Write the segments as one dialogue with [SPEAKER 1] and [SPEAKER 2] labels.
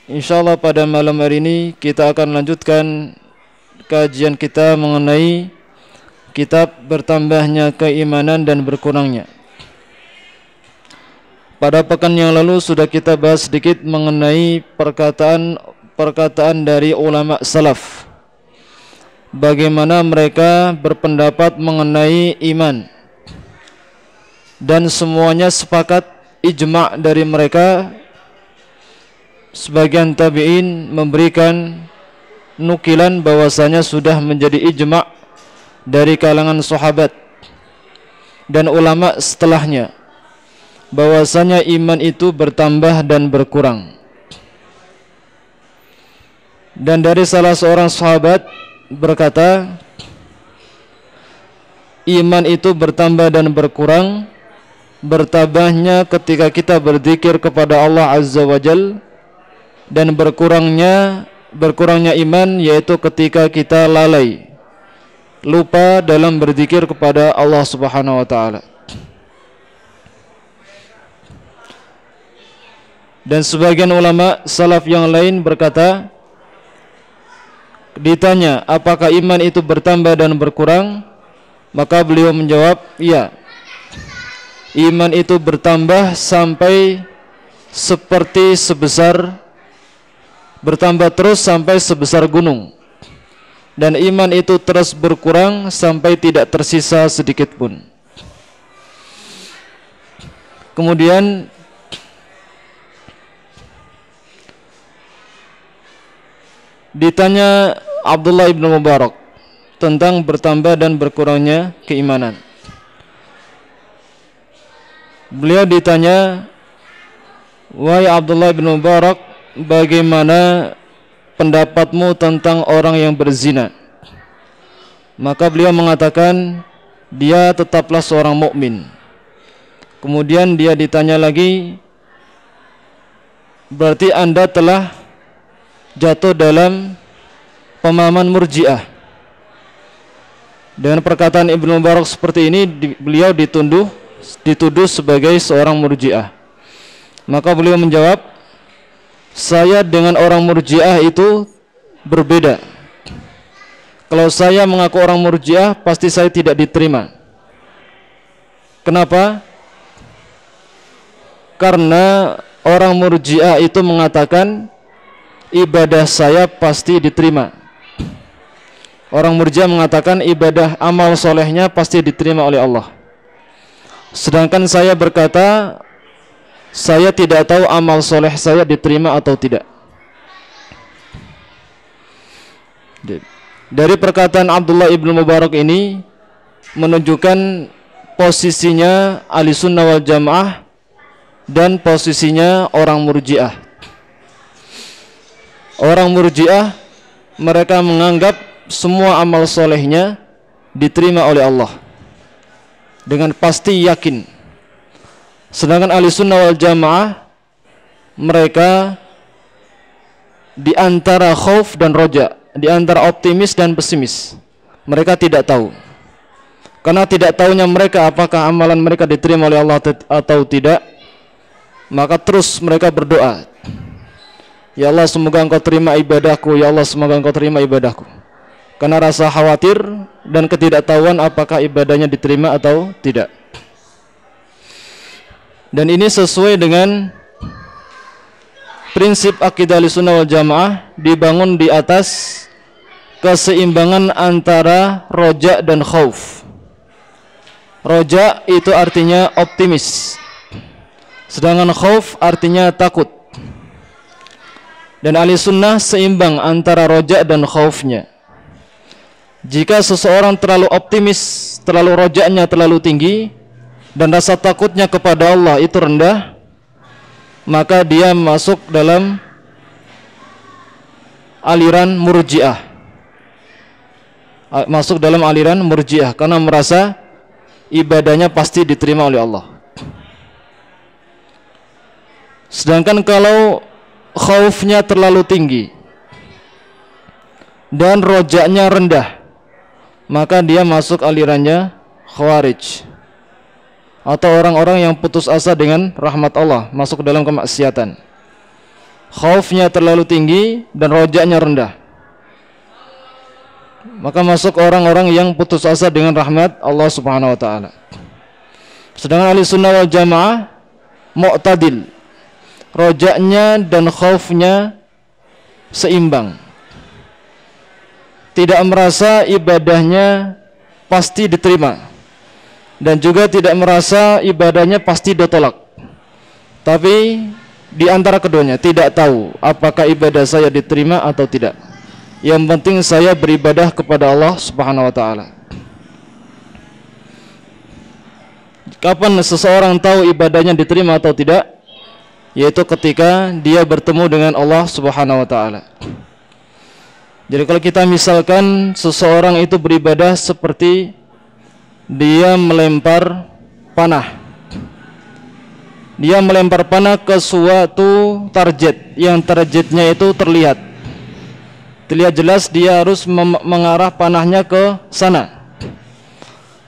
[SPEAKER 1] Insyaallah pada malam hari ini kita akan lanjutkan kajian kita mengenai kitab Bertambahnya Keimanan dan Berkurangnya. Pada pekan yang lalu sudah kita bahas sedikit mengenai perkataan dari ulama salaf. Bagaimana mereka berpendapat mengenai iman. Dan semuanya sepakat, ijma' dari mereka. Sebagian tabi'in memberikan nukilan bahwasanya sudah menjadi ijma' dari kalangan sahabat dan ulama setelahnya, bahwasanya iman itu bertambah dan berkurang. Dan dari salah seorang sahabat berkata, iman itu bertambah dan berkurang, bertambahnya ketika kita berzikir kepada Allah Azza wa Jalla, dan berkurangnya iman yaitu ketika kita lalai, lupa dalam berzikir kepada Allah Subhanahu wa taala. Dan sebagian ulama salaf yang lain berkata, ditanya apakah iman itu bertambah dan berkurang, maka beliau menjawab, iya, iman itu bertambah sampai bertambah terus sampai sebesar gunung, dan iman itu terus berkurang sampai tidak tersisa sedikit pun. Kemudian ditanya Abdullah ibn Mubarak tentang bertambah dan berkurangnya keimanan. Beliau ditanya, wahai Abdullah ibn Mubarak, bagaimana pendapatmu tentang orang yang berzina? Maka beliau mengatakan, dia tetaplah seorang mukmin. Kemudian dia ditanya lagi, berarti Anda telah jatuh dalam pemahaman Murji'ah. Dengan perkataan Ibnu Mubarak seperti ini, beliau dituduh sebagai seorang Murji'ah. Maka beliau menjawab, saya dengan orang Murji'ah itu berbeda. Kalau saya mengaku orang Murji'ah, pasti saya tidak diterima. Kenapa? Karena orang Murji'ah itu mengatakan ibadah saya pasti diterima. Orang Murji'ah mengatakan ibadah amal solehnya pasti diterima oleh Allah. Sedangkan saya berkata, saya tidak tahu amal soleh saya diterima atau tidak. Dari perkataan Abdullah ibn Mubarak ini menunjukkan posisinya Ahlussunnah wal Jamaah dan posisinya orang Murji'ah. Orang Murji'ah, mereka menganggap semua amal solehnya diterima oleh Allah dengan pasti yakin. Sedangkan Ahlussunnah wal Jamaah, mereka di antara khauf dan roja, di antara optimis dan pesimis. Mereka tidak tahu. Karena tidak tahunya mereka apakah amalan mereka diterima oleh Allah atau tidak, maka terus mereka berdoa, ya Allah, semoga Engkau terima ibadahku, ya Allah, semoga Engkau terima ibadahku. Karena rasa khawatir dan ketidaktahuan apakah ibadahnya diterima atau tidak. Dan ini sesuai dengan prinsip akidah Ahlussunnah wal Jamaah, dibangun di atas keseimbangan antara roja dan khauf. Roja itu artinya optimis, sedangkan khauf artinya takut. Dan Ahlussunnah seimbang antara roja dan khaufnya. Jika seseorang terlalu optimis, terlalu rojanya terlalu tinggi, dan rasa takutnya kepada Allah itu rendah, maka dia masuk dalam aliran Murji'ah. Masuk dalam aliran Murji'ah karena merasa ibadahnya pasti diterima oleh Allah. Sedangkan kalau khaufnya terlalu tinggi dan rojaknya rendah, maka dia masuk alirannya Khawarij, atau orang-orang yang putus asa dengan rahmat Allah, masuk dalam kemaksiatan. khaufnya terlalu tinggi dan rojaknya rendah, maka masuk orang-orang yang putus asa dengan rahmat Allah Subhanahu wa taala. Sedangkan ahli sunnah wal jamaah mu'tadil, rojaknya dan khaufnya seimbang, tidak merasa ibadahnya pasti diterima dan juga tidak merasa ibadahnya pasti ditolak, tapi di antara keduanya tidak tahu apakah ibadah saya diterima atau tidak. Yang penting saya beribadah kepada Allah Subhanahu wa taala. Kapan seseorang tahu ibadahnya diterima atau tidak? Yaitu ketika dia bertemu dengan Allah Subhanahu wa taala. Jadi kalau kita misalkan seseorang itu beribadah seperti dia melempar panah. Dia melempar panah ke suatu target, yang targetnya itu terlihat jelas, dia harus mengarah panahnya ke sana.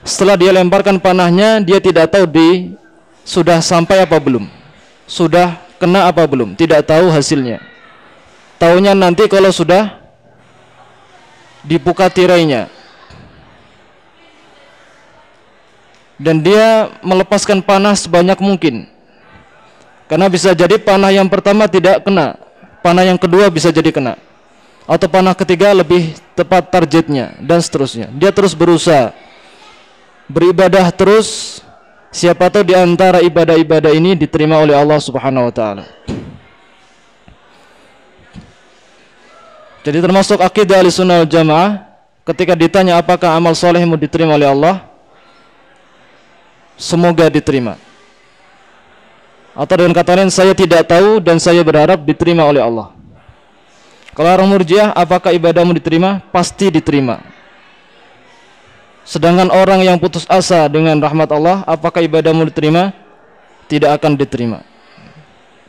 [SPEAKER 1] Setelah dia lemparkan panahnya, dia tidak tahu sudah sampai apa belum, sudah kena apa belum, tidak tahu hasilnya. Taunya nanti kalau sudah dibuka tirainya, dan dia melepaskan panah sebanyak mungkin, karena bisa jadi panah yang pertama tidak kena, panah yang kedua bisa jadi kena, atau panah ketiga lebih tepat targetnya, dan seterusnya. Dia terus berusaha beribadah terus, siapa tahu di antara ibadah-ibadah ini diterima oleh Allah Subhanahu wa taala. Jadi termasuk akidah Ahlussunnah wal Jamaah, ketika ditanya apakah amal solehmu diterima oleh Allah, semoga diterima. Atau dengan kata lain, saya tidak tahu dan saya berharap diterima oleh Allah. Kalau orang Murji'ah, apakah ibadahmu diterima? Pasti diterima. Sedangkan orang yang putus asa dengan rahmat Allah, apakah ibadahmu diterima? Tidak akan diterima.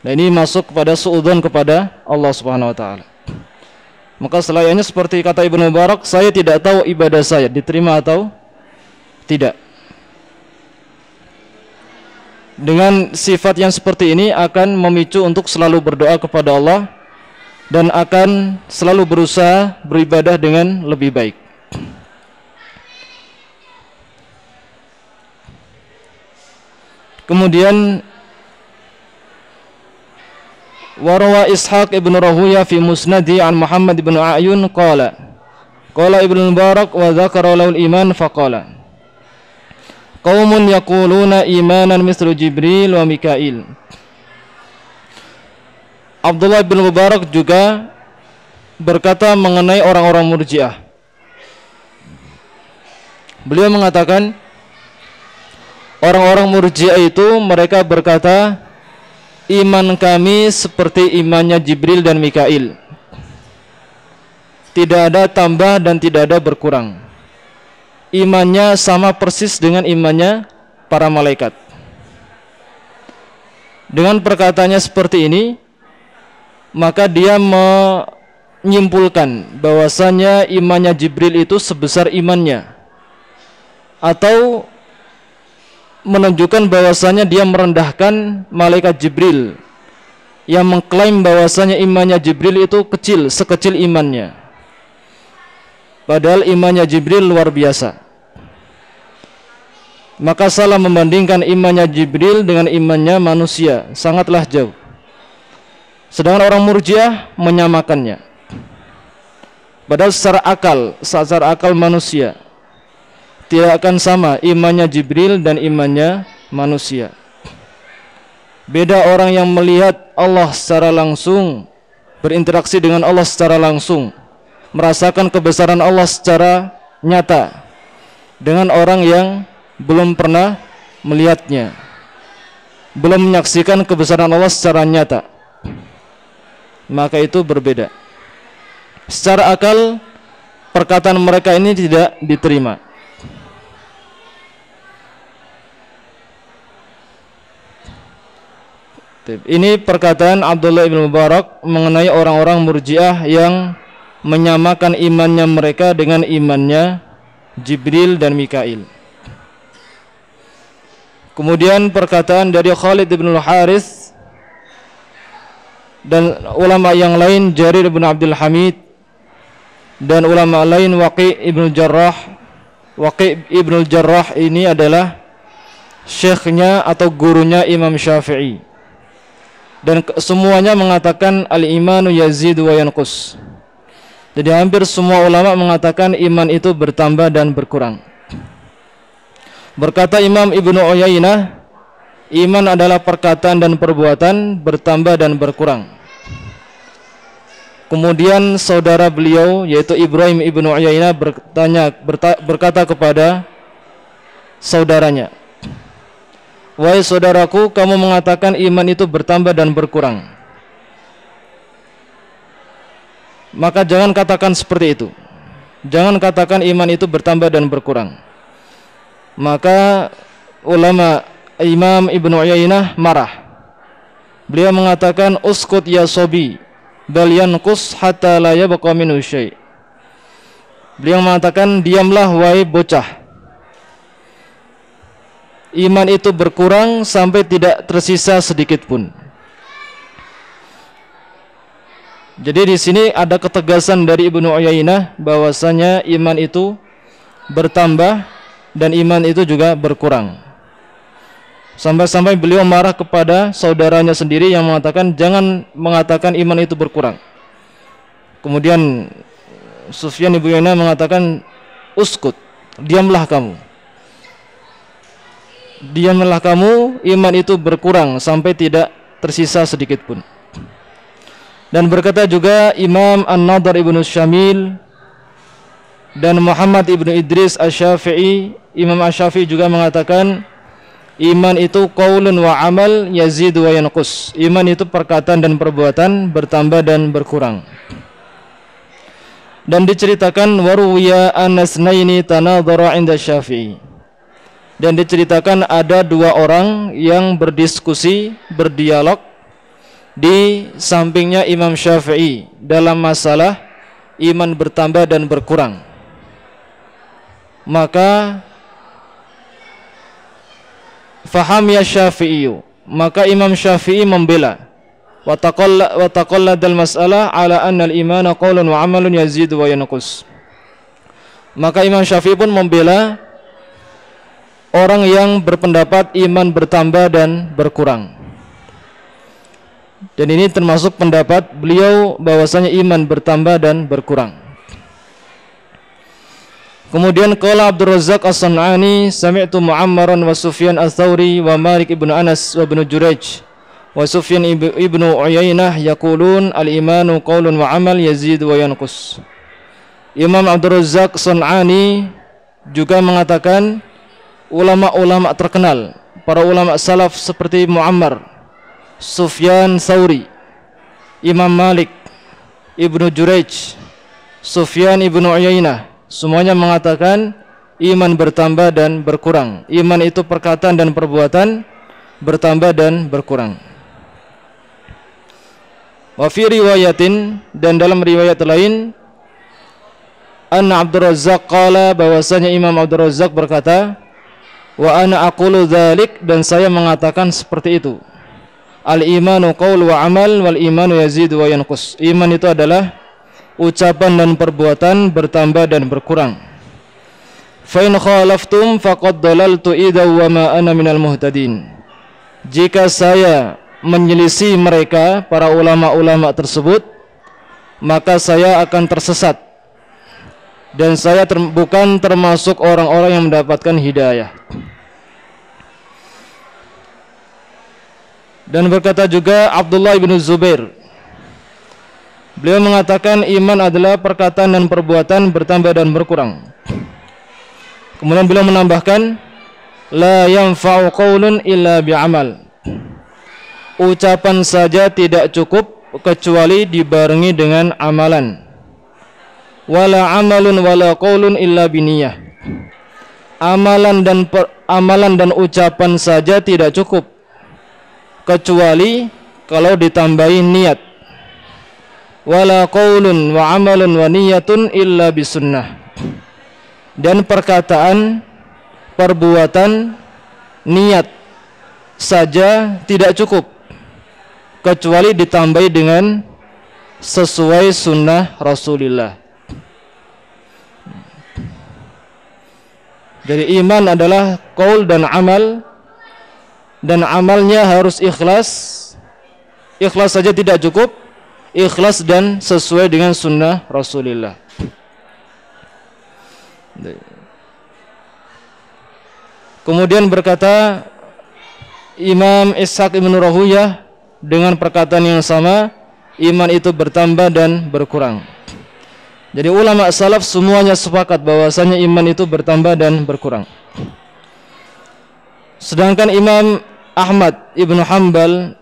[SPEAKER 1] Nah, ini masuk kepada suudzon kepada Allah Subhanahu wa taala. Maka selayaknya seperti kata Ibnu Mubarak, saya tidak tahu ibadah saya diterima atau tidak. Dengan sifat yang seperti ini akan memicu untuk selalu berdoa kepada Allah dan akan selalu berusaha beribadah dengan lebih baik. Kemudian Warwa Ishaq ibn Rahuya fi musnadi an Muhammad ibn A'yun qala Ibn Mubarak wa dzakara lahu al-iman faqala qaumun yaquluna imanan mislu Jibril wa Mikail. Abdullah bin Mubarak juga berkata mengenai orang-orang Murji'ah. Beliau mengatakan orang-orang Murji'ah itu mereka berkata, iman kami seperti imannya Jibril dan Mikail, tidak ada tambah dan tidak ada berkurang. Imannya sama persis dengan imannya para malaikat. Dengan perkataannya seperti ini, maka dia menyimpulkan bahwasanya imannya Jibril itu sebesar imannya, atau menunjukkan bahwasanya dia merendahkan malaikat Jibril yang mengklaim bahwasanya imannya Jibril itu kecil, sekecil imannya, padahal imannya Jibril luar biasa. Maka salah membandingkan imannya Jibril dengan imannya manusia, sangatlah jauh. Sedangkan orang Murji'ah menyamakannya, padahal secara akal manusia tidak akan sama imannya Jibril dan imannya manusia. Beda orang yang melihat Allah secara langsung, berinteraksi dengan Allah secara langsung, merasakan kebesaran Allah secara nyata, dengan orang yang belum pernah melihatnya, belum menyaksikan kebesaran Allah secara nyata. Maka itu berbeda. Secara akal, perkataan mereka ini tidak diterima. Ini perkataan Abdullah bin Mubarak mengenai orang-orang Murji'ah yang menyamakan imannya mereka dengan imannya Jibril dan Mikail. Kemudian perkataan dari Khalid bin Al-Harith dan ulama yang lain Jarir bin Abdul Hamid, dan ulama lain Waqi' ibn Jarrah. Waqi' ibn Jarrah ini adalah syekhnya atau gurunya Imam Syafi'i, dan semuanya mengatakan al-imanu yazidu wa yanqus. Jadi hampir semua ulama mengatakan iman itu bertambah dan berkurang. Berkata Imam Ibnu Uyainah, iman adalah perkataan dan perbuatan bertambah dan berkurang. Kemudian saudara beliau yaitu Ibrahim Ibnu Uyainah berkata kepada saudaranya, "Wahai saudaraku, kamu mengatakan iman itu bertambah dan berkurang. Maka jangan katakan seperti itu. Jangan katakan iman itu bertambah dan berkurang." Maka ulama Imam Ibnu Uyainah marah. Beliau mengatakan, "Uskut ya sobi, bal yanqus hatta la yabqa minhu syai'." Beliau mengatakan, diamlah wahai bocah. Iman itu berkurang sampai tidak tersisa sedikit pun. Jadi di sini ada ketegasan dari Ibnu Uyainah bahwasanya iman itu bertambah dan iman itu juga berkurang. Sampai-sampai beliau marah kepada saudaranya sendiri yang mengatakan jangan mengatakan iman itu berkurang. Kemudian Sufyan ibn Uyainah mengatakan, "Uskut, diamlah kamu. Diamlah kamu, iman itu berkurang sampai tidak tersisa sedikit pun." Dan berkata juga Imam An-Nadhr ibn Syamil dan Muhammad ibn Idris Asy-Syafi'i, Imam Asy-Syafi'i juga mengatakan iman itu qaulun wa amal yazidu wa yanqus. Iman itu perkataan dan perbuatan bertambah dan berkurang. Dan diceritakan waruwiya an-nasnaini tanadhara 'inda Syafi'i. Dan diceritakan ada dua orang yang berdiskusi, berdialog di sampingnya Imam Syafi'i dalam masalah iman bertambah dan berkurang. Maka faham ya Syafi'i, maka Imam Syafi'i membela wa taqalladal mas'alah ala anna al-imana qaulun wa amalun yazidu wa yanqus. Maka Imam Syafi'i pun membela orang yang berpendapat iman bertambah dan berkurang. Dan ini termasuk pendapat beliau bahwasanya iman bertambah dan berkurang. Kemudian qala Abdul Razzaq As-San'ani, sami'tu Mu'ammaran wa Sufyan Ats-Tsauri wa Malik ibn Anas wa ibn Jurayj wa Sufyan ibn Uyainah yaqulun al-imanu qaulun wa amal yazidu wa yanqus. Imam Abdul Razzaq As-San'ani juga mengatakan ulama-ulama terkenal, para ulama salaf seperti Mu'ammar, Sufyan Tsauri, Imam Malik, Ibnu Jurayj, Sufyan ibnu Uyainah, semuanya mengatakan iman bertambah dan berkurang. Iman itu perkataan dan perbuatan bertambah dan berkurang. Wa fi riwayatin, dan dalam riwayat lain, anna Abdul Razzaq qala, bahwasanya Imam Abdul Razzaq berkata, wa ana aqulu dzalik, dan saya mengatakan seperti itu. Al-imanu qaul wa amal wal imanu yazidu wa yanqus. Iman itu adalah ucapan dan perbuatan bertambah dan berkurang. Fa in khalaftum faqad dalaltu idza wa ma ana minal muhtadin. Jika saya menyelisih mereka, para ulama-ulama tersebut, maka saya akan tersesat, dan saya bukan termasuk orang-orang yang mendapatkan hidayah. Dan berkata juga Abdullah bin Zubair, beliau mengatakan iman adalah perkataan dan perbuatan bertambah dan berkurang. Kemudian beliau menambahkan, la yanfa'u qaulun illa bi'amal. Ucapan saja tidak cukup kecuali dibarengi dengan amalan. Wala amalun wala qaulun illa biniyah. Amalan dan ucapan saja tidak cukup kecuali kalau ditambahi niat. Wala qaulun wa amalun wa niyatun illa bisunnah. Dan perkataan, perbuatan, niat saja tidak cukup kecuali ditambahi dengan sesuai sunnah Rasulullah. Jadi iman adalah qaul dan amal, dan amalnya harus ikhlas. Ikhlas saja tidak cukup, ikhlas dan sesuai dengan sunnah Rasulullah. Kemudian berkata Imam Ishaq ibn Rahuyah dengan perkataan yang sama, iman itu bertambah dan berkurang. Jadi ulama salaf semuanya sepakat bahwasanya iman itu bertambah dan berkurang. Sedangkan Imam Ahmad ibn Hanbal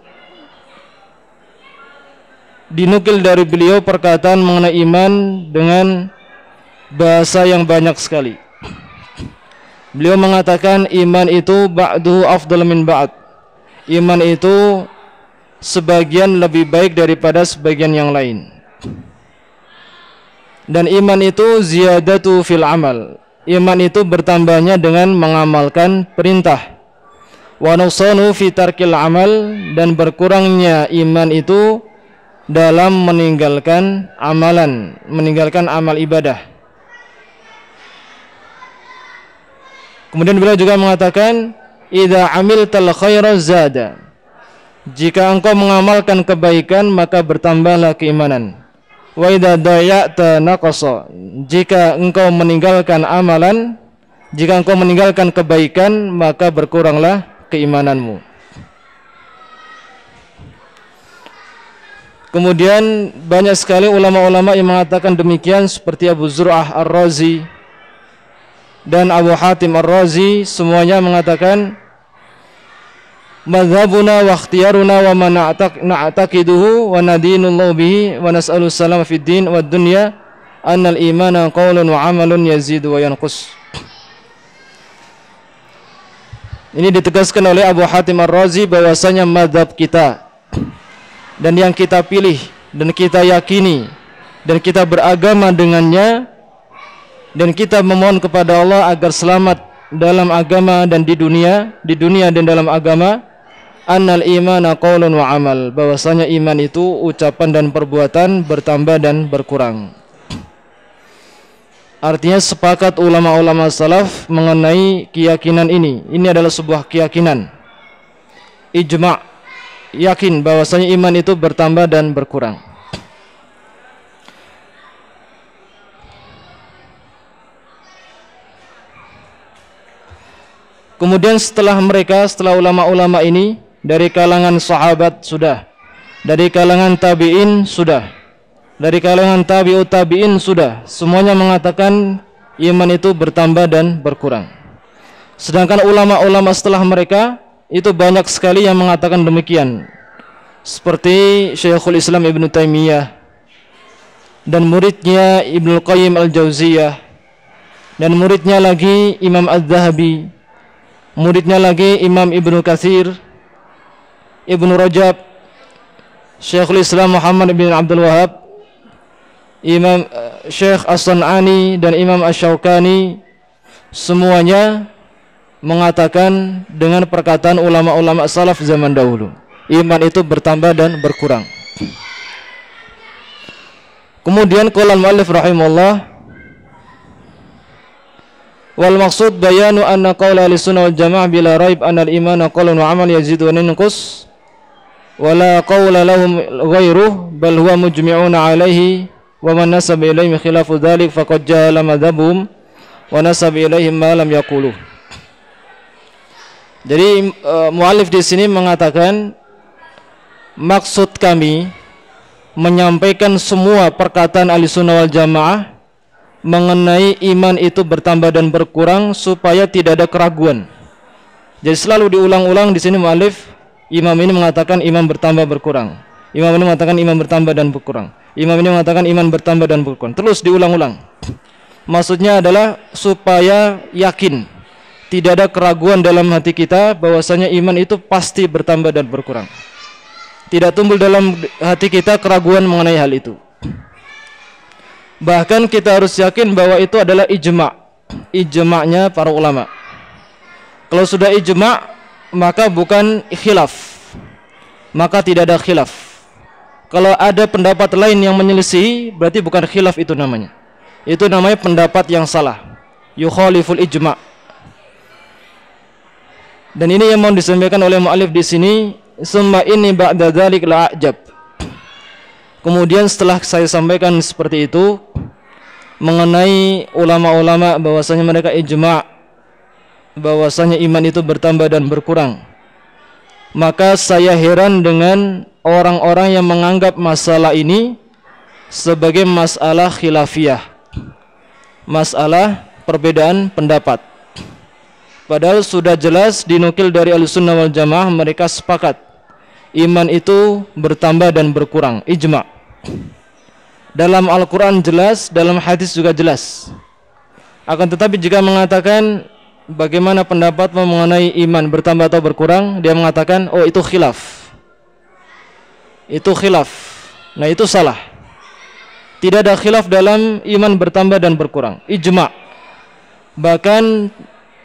[SPEAKER 1] dinukil dari beliau perkataan mengenai iman dengan bahasa yang banyak sekali. Beliau mengatakan iman itu ba'duhu afdal min ba'd. Iman itu sebagian lebih baik daripada sebagian yang lain. Dan iman itu ziyadatu fil amal. Iman itu bertambahnya dengan mengamalkan perintah. Wa nuqsanu fi tarkil amal, dan berkurangnya iman itu dalam meninggalkan amalan, meninggalkan amal ibadah. Kemudian beliau juga mengatakan idza amiltal khaira zada. Jika engkau mengamalkan kebaikan maka bertambahlah keimanan. Wa idza daya'ta naqasa. Jika engkau meninggalkan amalan, jika engkau meninggalkan kebaikan maka berkuranglah keimananmu. Kemudian banyak sekali ulama-ulama yang mengatakan demikian, seperti Abu Zur'ah Ar-Razi dan Abu Hatim Ar-Razi, semuanya mengatakan madhabuna wa ikhtiyaruna wa man na'taqiduhu wa nadinullahu bihi wa nas'alu salama fid din wad dunya annal imana qaulun wa amalun yazidu wa yanqus. Ini ditegaskan oleh Abu Hatim Ar-Razi bahwasanya madhab kita dan yang kita pilih dan kita yakini dan kita beragama dengannya dan kita memohon kepada Allah agar selamat dalam agama dan di dunia dan dalam agama, annal imana qaulun wa amal, bahwasanya iman itu ucapan dan perbuatan, bertambah dan berkurang. Artinya sepakat ulama-ulama salaf mengenai keyakinan ini. Ini adalah sebuah keyakinan ijma', yakin bahwasanya iman itu bertambah dan berkurang. Kemudian setelah ulama-ulama ini, dari kalangan sahabat sudah, dari kalangan tabi'in sudah, dari kalangan tabi'ut tabi'in sudah, semuanya mengatakan iman itu bertambah dan berkurang. Sedangkan ulama-ulama setelah mereka itu banyak sekali yang mengatakan demikian, seperti Syekhul Islam Ibn Taimiyah dan muridnya Ibnu Qayyim Al-Jauziyah, dan muridnya lagi Imam Az-Zahabi, muridnya lagi Imam Ibnu Katsir, Ibnu Rajab, Syekhul Islam Muhammad bin Abdul Wahab, Imam Syekh As-San'ani dan Imam Asy-Syaukani, semuanya mengatakan dengan perkataan ulama-ulama salaf zaman dahulu, iman itu bertambah dan berkurang. Kemudian qala al-muallif rahimahullah, wal maksud bayanu anna qaula ahlussunnah wal jamaah bila raib anna al-imana qaulun wa amal yazidu wa yanqus wa la qaula lahum ghairuh bal huwa mujmi'una alaihi wa man nasaba ilaihim khilafu dzalik faqad jahala madhabum wa nasaba ilaihim ma lam yaquluh. Jadi muallif di sini mengatakan maksud kami menyampaikan semua perkataan Ahlussunnah wal Jamaah mengenai iman itu bertambah dan berkurang supaya tidak ada keraguan. Jadi selalu diulang-ulang di sini muallif, imam ini mengatakan iman bertambah berkurang, imam ini mengatakan iman bertambah dan berkurang, imam ini mengatakan iman bertambah dan berkurang, terus diulang-ulang. Maksudnya adalah supaya yakin, tidak ada keraguan dalam hati kita bahwasanya iman itu pasti bertambah dan berkurang. Tidak tumbuh dalam hati kita keraguan mengenai hal itu. Bahkan kita harus yakin bahwa itu adalah ijma', ijma'nya para ulama. Kalau sudah ijma', maka bukan khilaf. maka tidak ada khilaf. Kalau ada pendapat lain yang menyelisih, berarti bukan khilaf itu namanya. Itu namanya pendapat yang salah. Yukhaliful ijma'. Dan ini yang mau disampaikan oleh mu'allif di sini, summa inni ba'da dzalik la'ajab. Kemudian setelah saya sampaikan seperti itu mengenai ulama-ulama bahwasanya mereka ijma', bahwasanya iman itu bertambah dan berkurang, maka saya heran dengan orang-orang yang menganggap masalah ini sebagai masalah khilafiyah, masalah perbedaan pendapat. Padahal sudah jelas dinukil dari Ahlussunnah wal Jamaah, mereka sepakat iman itu bertambah dan berkurang, ijma'. Dalam Al-Quran jelas, dalam hadis juga jelas. Akan tetapi jika mengatakan bagaimana pendapat mengenai iman bertambah atau berkurang, dia mengatakan, oh itu khilaf. Itu khilaf. Nah itu salah. Tidak ada khilaf dalam iman bertambah dan berkurang, ijma'. Bahkan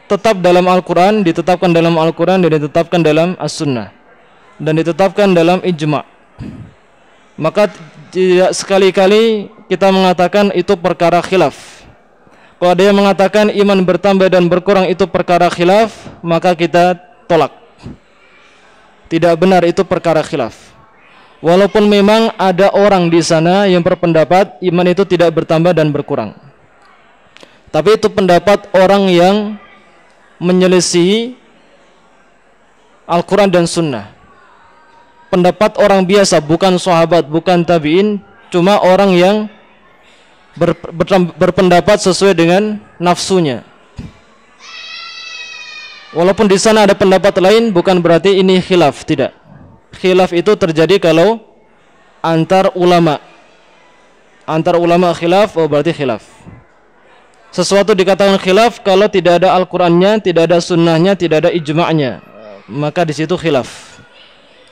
[SPEAKER 1] tetap dalam Al-Quran, ditetapkan dalam Al-Quran dan ditetapkan dalam As-Sunnah, dan ditetapkan dalam ijma'. Maka tidak sekali-kali kita mengatakan itu perkara khilaf. Kalau ada yang mengatakan iman bertambah dan berkurang itu perkara khilaf, maka kita tolak. Tidak benar, itu perkara khilaf. Walaupun memang ada orang di sana yang berpendapat iman itu tidak bertambah dan berkurang, tapi itu pendapat orang yang menyelisihi Al-Quran dan Sunnah. Pendapat orang biasa, bukan sahabat, bukan tabi'in, cuma orang yang berpendapat sesuai dengan nafsunya. Walaupun di sana ada pendapat lain, bukan berarti ini khilaf, tidak. Khilaf itu terjadi kalau antar ulama. Antar ulama khilaf, oh berarti khilaf. Sesuatu dikatakan khilaf kalau tidak ada Al-Qur'annya, tidak ada sunnahnya, tidak ada ijma'nya, maka di situ khilaf.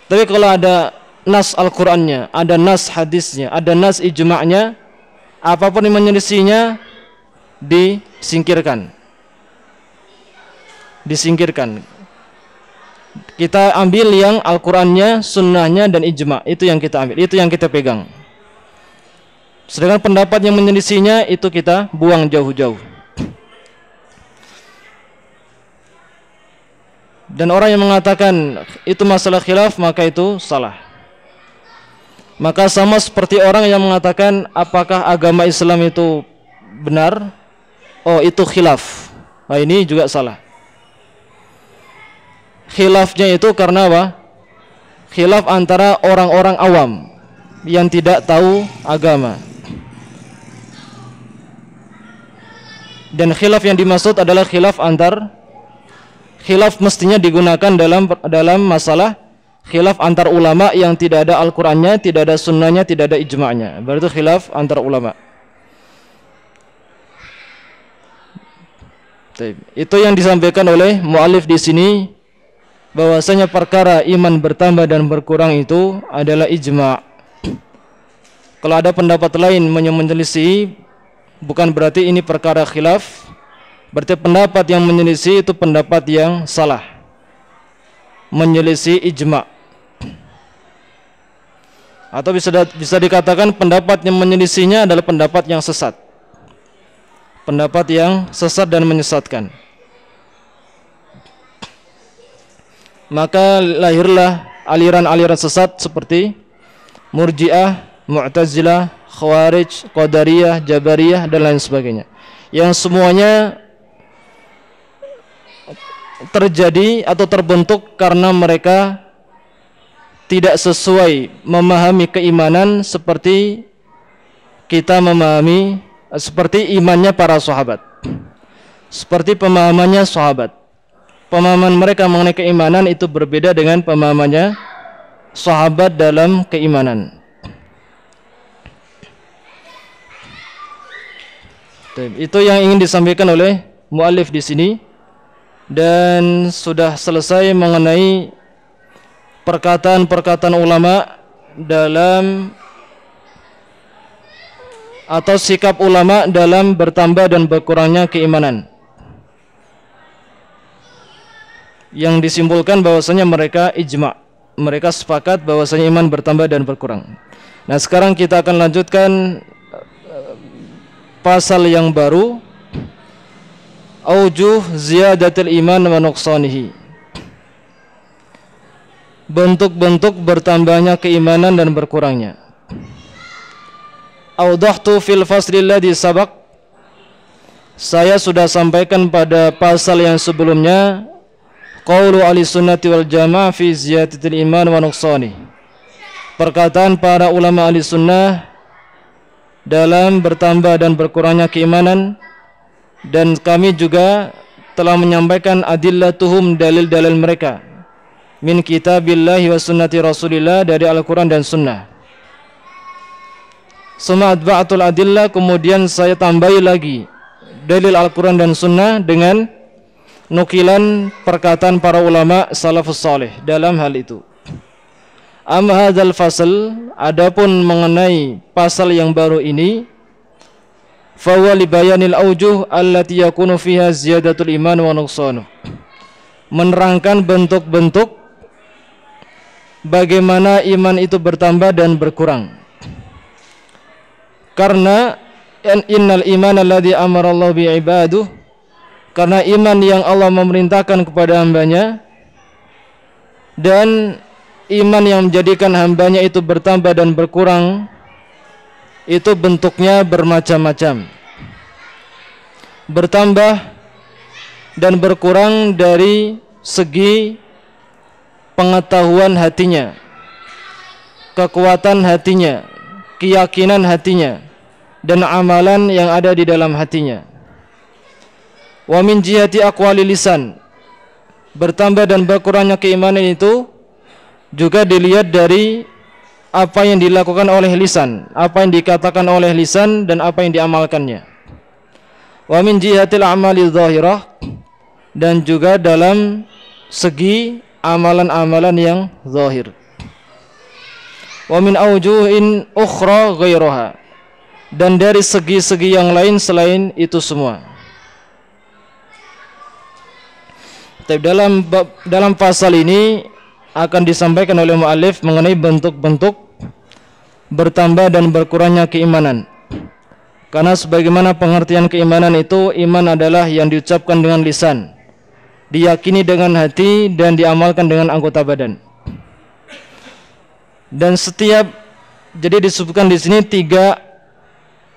[SPEAKER 1] Tapi kalau ada nas Al-Qur'annya, ada nas hadisnya, ada nas ijma'nya, apapun yang menyelisihinya disingkirkan. Disingkirkan. Kita ambil yang Al-Qur'annya, sunnahnya, dan ijma'. Itu yang kita ambil, itu yang kita pegang. Sedangkan pendapat yang menyelisihinya itu kita buang jauh-jauh. Dan orang yang mengatakan itu masalah khilaf, maka itu salah. Maka sama seperti orang yang mengatakan apakah agama Islam itu benar, oh itu khilaf, nah ini juga salah. Khilafnya itu karena apa? Khilaf antara orang-orang awam yang tidak tahu agama. Dan khilaf yang dimaksud adalah khilaf khilaf mestinya digunakan dalam masalah khilaf antar ulama yang tidak ada Al-Qur'annya, tidak ada sunnahnya, tidak ada ijma'nya. Berarti khilaf antar ulama. Itu yang disampaikan oleh mu'allif di sini, bahwasanya perkara iman bertambah dan berkurang itu adalah ijma'. Kalau ada pendapat lain menyelisih, bukan berarti ini perkara khilaf. Berarti pendapat yang menyelisih itu pendapat yang salah, menyelisih ijma'. Atau bisa dikatakan pendapat yang menyelisihnya adalah pendapat yang sesat, pendapat yang sesat dan menyesatkan. Maka lahirlah aliran-aliran sesat seperti Murji'ah, Mu'tazilah, Khawarij, Qadariyah, Jabariyah, dan lain sebagainya, yang semuanya terjadi atau terbentuk karena mereka tidak sesuai memahami keimanan seperti kita memahami, seperti imannya para sahabat, seperti pemahamannya sahabat. Pemahaman mereka mengenai keimanan itu berbeda dengan pemahamannya sahabat dalam keimanan. Itu yang ingin disampaikan oleh mu'allif di sini, dan sudah selesai mengenai perkataan-perkataan ulama dalam atau sikap ulama dalam bertambah dan berkurangnya keimanan, yang disimpulkan bahwasanya mereka ijma'. mereka sepakat bahwasanya iman bertambah dan berkurang. Nah, sekarang kita akan lanjutkan pasal yang baru, aujuh ziyadatul iman wa nuqsanihi. Bentuk-bentuk bertambahnya keimanan dan berkurangnya. Awdahtu fil fasli alladhi sabaq. Saya sudah sampaikan pada pasal yang sebelumnya, qaulu ahli sunnati wal jamaah fi ziyadatil iman wa nuqsanihi. Perkataan para ulama ahli sunnah dalam bertambah dan berkurangnya keimanan, dan kami juga telah menyampaikan adillatuhum, dalil-dalil mereka, min kitabillahi wa sunnati rasulillah, dari Al-Quran dan sunnah. Suma adba'atul adillah, kemudian saya tambahi lagi dalil Al-Quran dan sunnah dengan nukilan perkataan para ulama salafus salih dalam hal itu. Amma hadzal fasal, adapun mengenai pasal yang baru ini, fa huwa li bayanil aujuh allati yakunu fiha ziyadatul iman wa nuqsanuh. Menerangkan bentuk-bentuk bagaimana iman itu bertambah dan berkurang. Karena innal iman alladhi amara Allah bi ibaduh, karena iman yang Allah memerintahkan kepada hambanya, dan iman yang menjadikan hambanya itu bertambah dan berkurang, itu bentuknya bermacam-macam. Bertambah dan berkurang dari segi pengetahuan hatinya, kekuatan hatinya, keyakinan hatinya, dan amalan yang ada di dalam hatinya. Wa min jihati aqwali lisan, bertambah dan berkurangnya keimanan itu juga dilihat dari apa yang dilakukan oleh lisan, apa yang dikatakan oleh lisan, dan apa yang diamalkannya. Wa min jihatil amali zahirah, dan juga dalam segi amalan-amalan yang zahir. Wa min aujuhin ukhra ghairaha, dan dari segi-segi yang lain selain itu semua. Tapi dalam pasal ini akan disampaikan oleh mu'allif mengenai bentuk-bentuk bertambah dan berkurangnya keimanan. Karena sebagaimana pengertian keimanan itu, iman adalah yang diucapkan dengan lisan, diyakini dengan hati, dan diamalkan dengan anggota badan. Dan jadi disebutkan di sini 3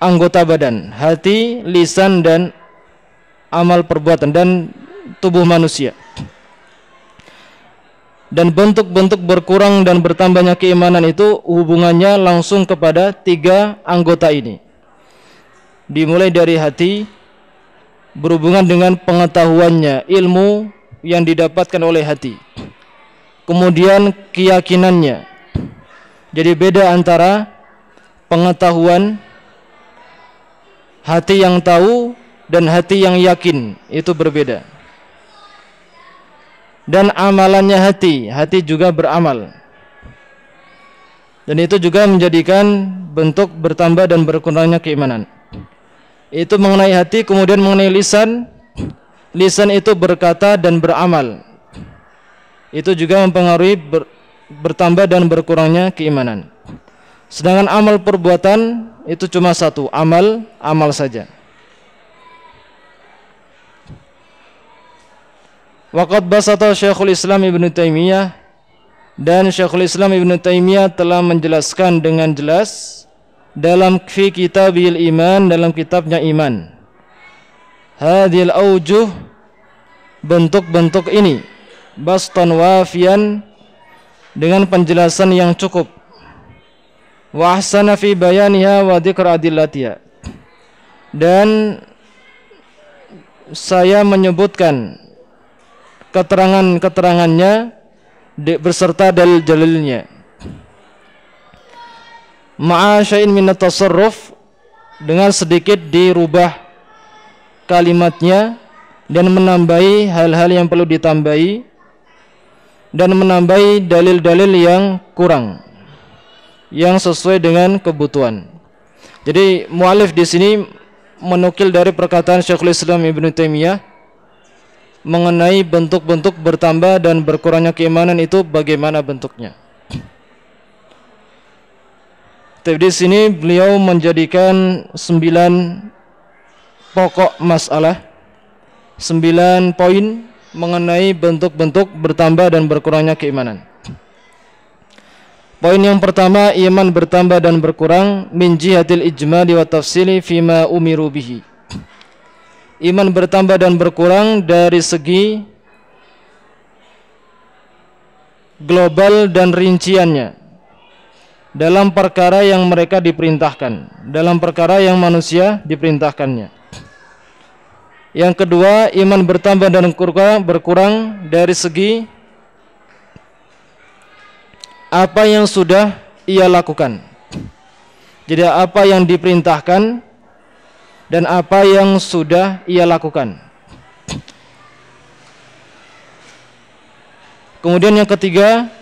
[SPEAKER 1] anggota badan: hati, lisan, dan amal perbuatan, dan tubuh manusia. Dan bentuk-bentuk berkurang dan bertambahnya keimanan itu hubungannya langsung kepada 3 anggota ini. Dimulai dari hati, berhubungan dengan pengetahuannya, ilmu yang didapatkan oleh hati. Kemudian keyakinannya. Jadi beda antara pengetahuan, hati yang tahu, dan hati yang yakin, itu berbeda. Dan amalannya hati juga beramal, dan itu juga menjadikan bentuk bertambah dan berkurangnya keimanan. Itu mengenai hati. Kemudian mengenai lisan, lisan itu berkata dan beramal, itu juga mempengaruhi bertambah dan berkurangnya keimanan. Sedangkan amal perbuatan itu cuma satu, amal saja. Waqad basata Syekhul Islam Ibnu Taimiyah, dan Syekhul Islam Ibnu Taimiyah telah menjelaskan dengan jelas dalam fi kitabil iman, dalam kitabnya iman, hadhil aujuh, bentuk-bentuk ini, bastan wafian, dengan penjelasan yang cukup, wa ahsana fi bayaniha wa dzikr adillatiha, dan saya menyebutkan keterangan-keterangannya berserta dalil-dalilnya. Ma'a syai'in min at-tasarruf, dengan sedikit dirubah kalimatnya dan menambahi hal-hal yang perlu ditambahi, dan menambahi dalil-dalil yang kurang, yang sesuai dengan kebutuhan. Jadi mu'allif di sini menukil dari perkataan Syekhul Islam Ibnu Taimiyah mengenai bentuk-bentuk bertambah dan berkurangnya keimanan itu bagaimana bentuknya. Tapi di sini beliau menjadikan 9 pokok masalah, 9 poin mengenai bentuk-bentuk bertambah dan berkurangnya keimanan. Poin yang pertama, iman bertambah dan berkurang min jihatil ijmali wa tafsili fima umiru bihi. Iman bertambah dan berkurang dari segi global dan rinciannya dalam perkara yang mereka diperintahkan, dalam perkara yang manusia diperintahkannya. Yang kedua, iman bertambah dan berkurang dari segi apa yang sudah ia lakukan. Jadi apa yang diperintahkan dan apa yang sudah ia lakukan. Kemudian yang ketiga,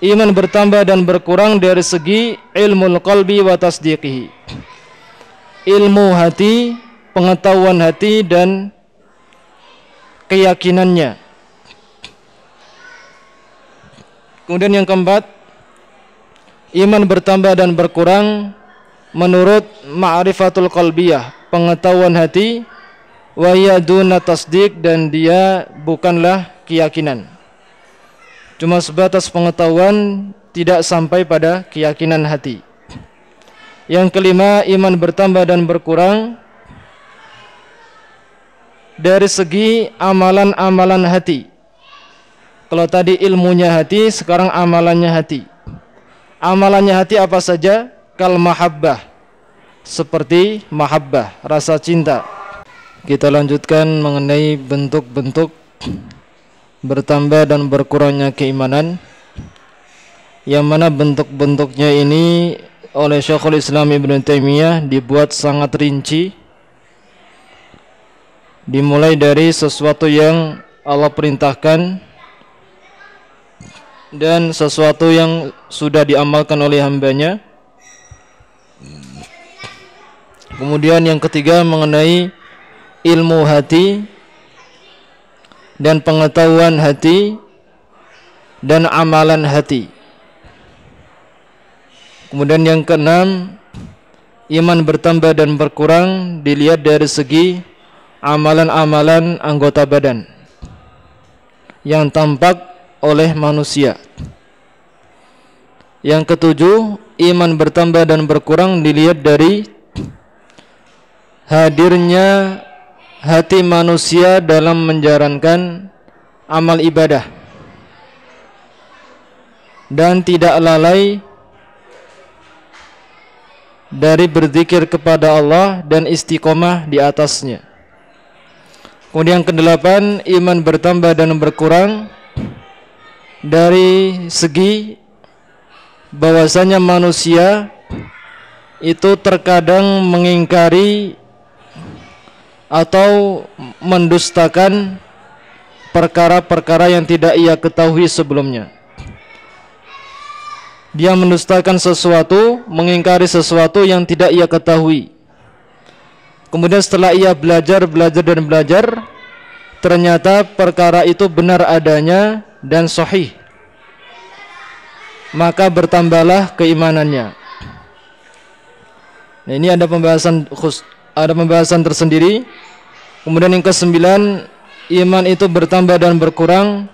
[SPEAKER 1] iman bertambah dan berkurang dari segi ilmul qalbi wa tasdiqihi. Ilmu hati, pengetahuan hati dan keyakinannya. Kemudian yang keempat, iman bertambah dan berkurang menurut ma'rifatul qalbiyah, pengetahuan hati, wa yaduna tasdiq, dan dia bukanlah keyakinan. Cuma sebatas pengetahuan, tidak sampai pada keyakinan hati. Yang kelima, iman bertambah dan berkurang dari segi amalan-amalan hati. Kalau tadi ilmunya hati, sekarang amalannya hati. Amalannya hati apa saja? Kal mahabbah, seperti mahabbah, rasa cinta. Kita lanjutkan mengenai bentuk-bentuk bertambah dan berkurangnya keimanan, yang mana bentuk-bentuknya ini oleh Syekhul Islam Ibn Taimiyah dibuat sangat rinci, dimulai dari sesuatu yang Allah perintahkan dan sesuatu yang sudah diamalkan oleh hambanya. Kemudian yang ketiga mengenai ilmu hati dan pengetahuan hati dan amalan hati. Kemudian yang keenam, iman bertambah dan berkurang dilihat dari segi amalan-amalan anggota badan yang tampak oleh manusia. Yang ketujuh, iman bertambah dan berkurang dilihat dari hadirnya hati manusia dalam menjalankan amal ibadah dan tidak lalai dari berzikir kepada Allah dan istiqomah di atasnya. Kemudian yang kedelapan, iman bertambah dan berkurang dari segi bahwasanya manusia itu terkadang mengingkari atau mendustakan perkara-perkara yang tidak ia ketahui sebelumnya. Dia mendustakan sesuatu, mengingkari sesuatu yang tidak ia ketahui. Kemudian setelah ia belajar dan belajar, ternyata perkara itu benar adanya dan sahih, maka bertambahlah keimanannya. Nah, ini ada pembahasan tersendiri. Kemudian yang kesembilan, iman itu bertambah dan berkurang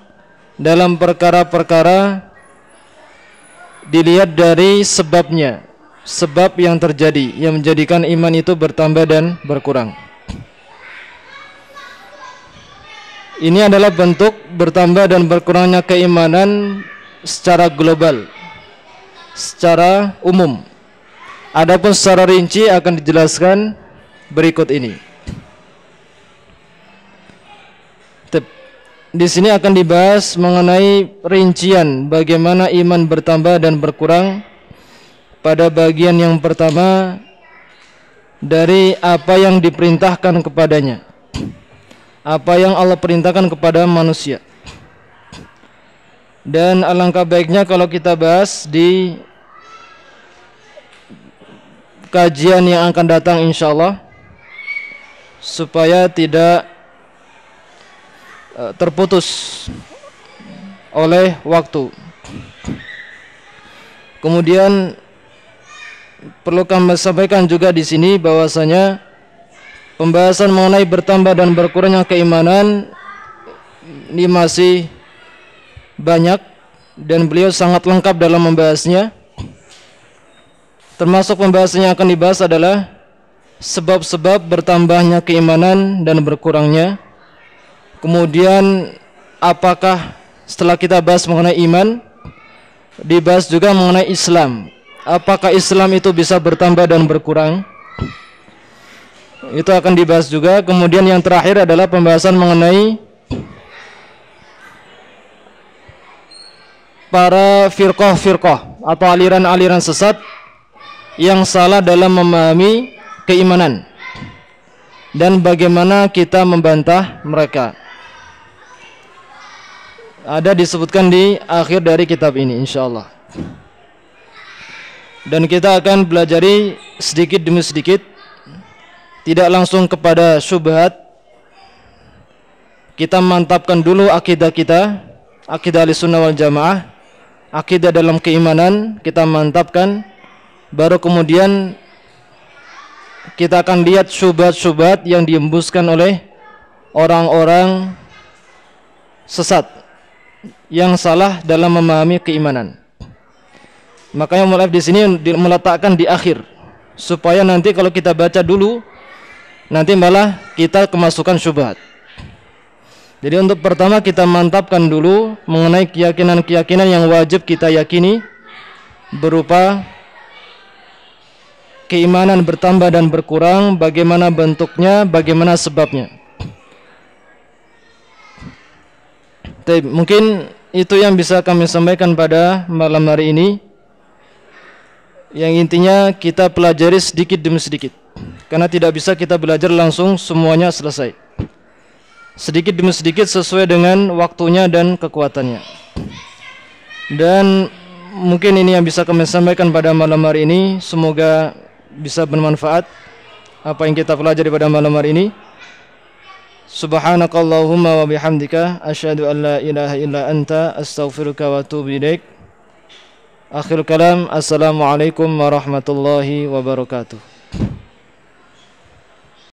[SPEAKER 1] dalam perkara-perkara dilihat dari sebabnya, sebab yang terjadi yang menjadikan iman itu bertambah dan berkurang. Ini adalah bentuk bertambah dan berkurangnya keimanan secara global, secara umum. Adapun secara rinci akan dijelaskan berikut ini. Di sini akan dibahas mengenai rincian bagaimana iman bertambah dan berkurang pada bagian yang pertama dari apa yang diperintahkan kepadanya, apa yang Allah perintahkan kepada manusia. Dan alangkah baiknya kalau kita bahas di kajian yang akan datang insyaallah, supaya tidak terputus oleh waktu. Kemudian perlu kami sampaikan juga di sini bahwasanya pembahasan mengenai bertambah dan berkurangnya keimanan ini masih banyak dan beliau sangat lengkap dalam membahasnya. Termasuk pembahasan yang akan dibahas adalah sebab-sebab bertambahnya keimanan dan berkurangnya. Kemudian apakah setelah kita bahas mengenai iman, dibahas juga mengenai Islam. Apakah Islam itu bisa bertambah dan berkurang? Itu akan dibahas juga. Kemudian yang terakhir adalah pembahasan mengenai para firqah-firqah atau aliran-aliran sesat yang salah dalam memahami keimanan dan bagaimana kita membantah mereka. Ada disebutkan di akhir dari kitab ini insyaallah. Dan kita akan belajari sedikit demi sedikit, tidak langsung kepada syubhat. Kita mantapkan dulu akidah kita, akidah Ahlussunnah wal Jamaah, akidah dalam keimanan kita mantapkan. Baru kemudian kita akan lihat syubhat-syubhat yang diembuskan oleh orang-orang sesat yang salah dalam memahami keimanan. Makanya mulai di sini meletakkan di akhir supaya nanti kalau kita baca dulu nanti malah kita kemasukan syubhat. Jadi untuk pertama kita mantapkan dulu mengenai keyakinan-keyakinan yang wajib kita yakini berupa keimanan bertambah dan berkurang, bagaimana bentuknya, bagaimana sebabnya. Mungkin itu yang bisa kami sampaikan pada malam hari ini. Yang intinya kita pelajari sedikit demi sedikit, karena tidak bisa kita belajar langsung semuanya selesai. Sedikit demi sedikit sesuai dengan waktunya dan kekuatannya. Dan mungkin ini yang bisa kami sampaikan pada malam hari ini. Semoga bisa bermanfaat apa yang kita pelajari pada malam hari ini. Subhanakallahumma wa bihamdika asyhadu an la ilaha illa anta astaghfiruka wa atubu ilaik. Akhirul kalam, assalamualaikum warahmatullahi wabarakatuh.